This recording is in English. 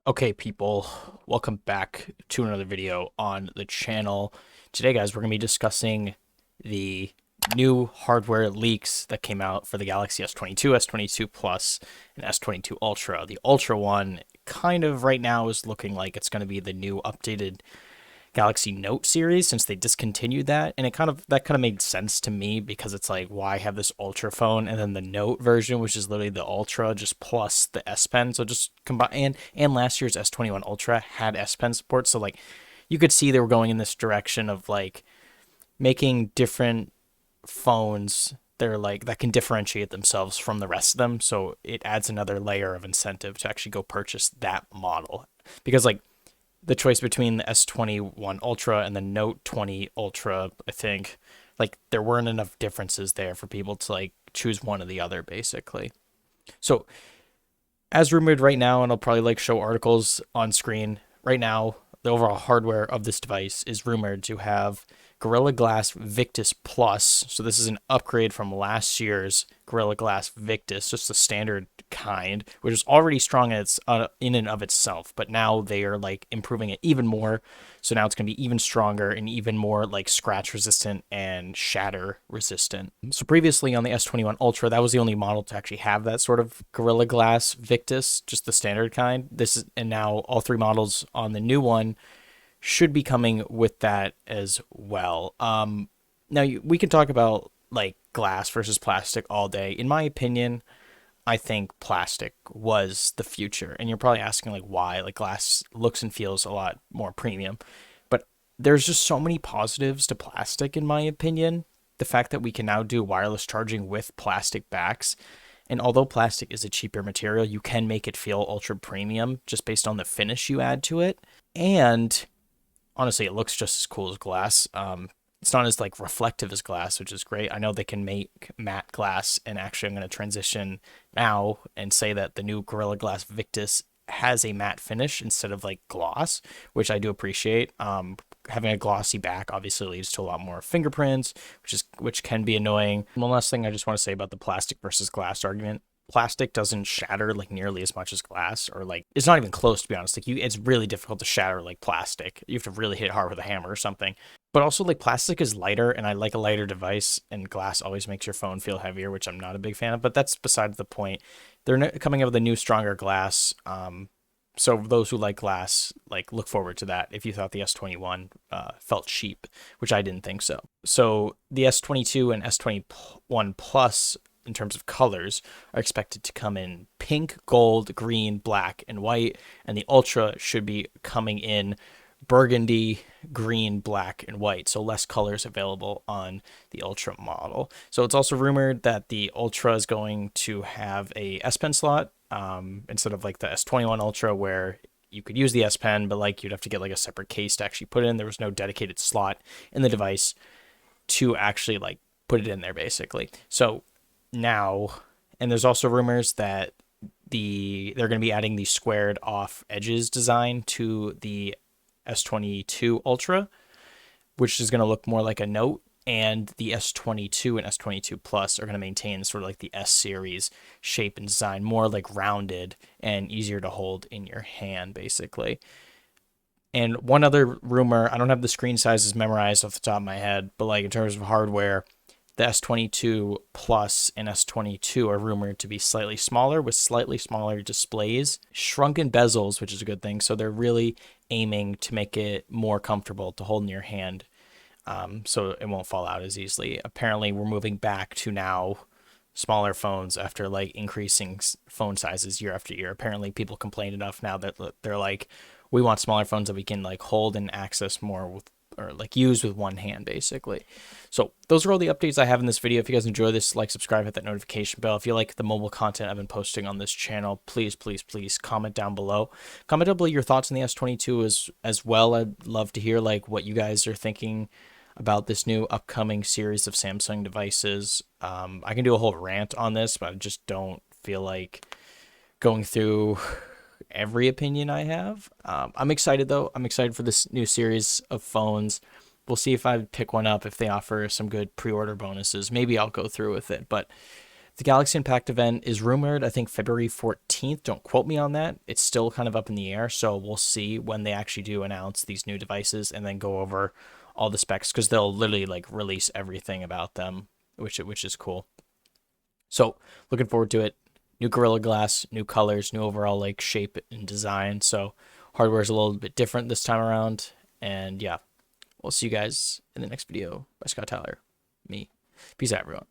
Okay, people, welcome back to another video on the channel. Today, guys, we're going to be discussing the new hardware leaks that came out for the Galaxy S22, S22 Plus, and S22 Ultra. The Ultra one kind of right now is looking like it's going to be the new updated Galaxy Note series since they discontinued that, and that kind of made sense to me because it's like, why have this Ultra phone and then the Note version, which is literally the Ultra just plus the S Pen. So just combine, and last year's S21 Ultra had S Pen support, so like you could see they were going in this direction of like making different phones they're like that can differentiate themselves from the rest of them, so it adds another layer of incentive to actually go purchase that model. Because like the choice between the S21 Ultra and the Note 20 Ultra, I think, like there weren't enough differences there for people to like choose one or the other, basically. So, as rumored right now, and I'll probably like show articles on screen right now, the overall hardware of this device is rumored to have Gorilla Glass Victus Plus. So this is an upgrade from last year's Gorilla Glass Victus, just the standard kind, which is already strong in and of itself. But now they are like improving it even more. So now it's going to be even stronger and even more like scratch resistant and shatter resistant. So previously on the S21 Ultra, that was the only model to actually have that sort of Gorilla Glass Victus, just the standard kind. And now all three models on the new one should be coming with that as well. Now we can talk about like glass versus plastic all day. In my opinion, I think plastic was the future. And you're probably asking like why? Like glass looks and feels a lot more premium. But there's just so many positives to plastic in my opinion. The fact that we can now do wireless charging with plastic backs, and although plastic is a cheaper material, you can make it feel ultra premium just based on the finish you add to it. And honestly, it looks just as cool as glass. It's not as like reflective as glass, which is great. I know they can make matte glass, and actually, I'm going to transition now and say that the new Gorilla Glass Victus has a matte finish instead of like gloss, which I do appreciate. Having a glossy back obviously leads to a lot more fingerprints, which can be annoying. One last thing I just want to say about the plastic versus glass argument. Plastic doesn't shatter like nearly as much as glass, or like it's not even close, to be honest. Like it's really difficult to shatter like plastic. You have to really hit hard with a hammer or something. But also like plastic is lighter, and I like a lighter device, and glass always makes your phone feel heavier, which I'm not a big fan of, but that's beside the point. They're coming up with a new stronger glass. So those who like glass, like look forward to that. If you thought the S21 felt cheap, which I didn't think so. So the S22 and S21 Plus, in terms of colors, are expected to come in pink, gold, green, black, and white, and the Ultra should be coming in burgundy, green, black, and white. So less colors available on the Ultra model. So it's also rumored that the Ultra is going to have a S Pen slot, instead of like the S21 Ultra, where you could use the S Pen, but like you'd have to get like a separate case to actually put it in. There was no dedicated slot in the device to actually like put it in there, basically. So now, and there's also rumors that they're going to be adding the squared off edges design to the S22 Ultra, which is going to look more like a Note, and the S22 and S22 Plus are going to maintain sort of like the S series shape and design, more like rounded and easier to hold in your hand, basically. And one other rumor, I don't have the screen sizes memorized off the top of my head, but like in terms of hardware, the S22 Plus and S22 are rumored to be slightly smaller with slightly smaller displays, shrunken bezels, which is a good thing. So they're really aiming to make it more comfortable to hold in your hand, so it won't fall out as easily. Apparently, we're moving back to now smaller phones after like increasing phone sizes year after year. Apparently, people complain enough now that they're like, we want smaller phones that we can like hold and access more with, or like use with one hand, basically. So those are all the updates I have in this video. If you guys enjoy this, like, subscribe, hit that notification bell. If you like the mobile content I've been posting on this channel, please, please, please comment down below. Comment down below your thoughts on the S22 as well. I'd love to hear like what you guys are thinking about this new upcoming series of Samsung devices. I can do a whole rant on this, but I just don't feel like going through every opinion I have. I'm excited though. I'm excited for this new series of phones. We'll see if I pick one up. If they offer some good pre-order bonuses, maybe I'll go through with it. But The Galaxy Unpacked event is rumored, I think, February 14th. Don't quote me on that. It's still kind of up in the air, so we'll see when they actually do announce these new devices and then go over all the specs, because they'll literally like release everything about them, which is cool. So looking forward to it. New Gorilla Glass, new colors, new overall like shape and design. So hardware is a little bit different this time around. And yeah, we'll see you guys in the next video. By Scott Tyler, me. Peace out, everyone.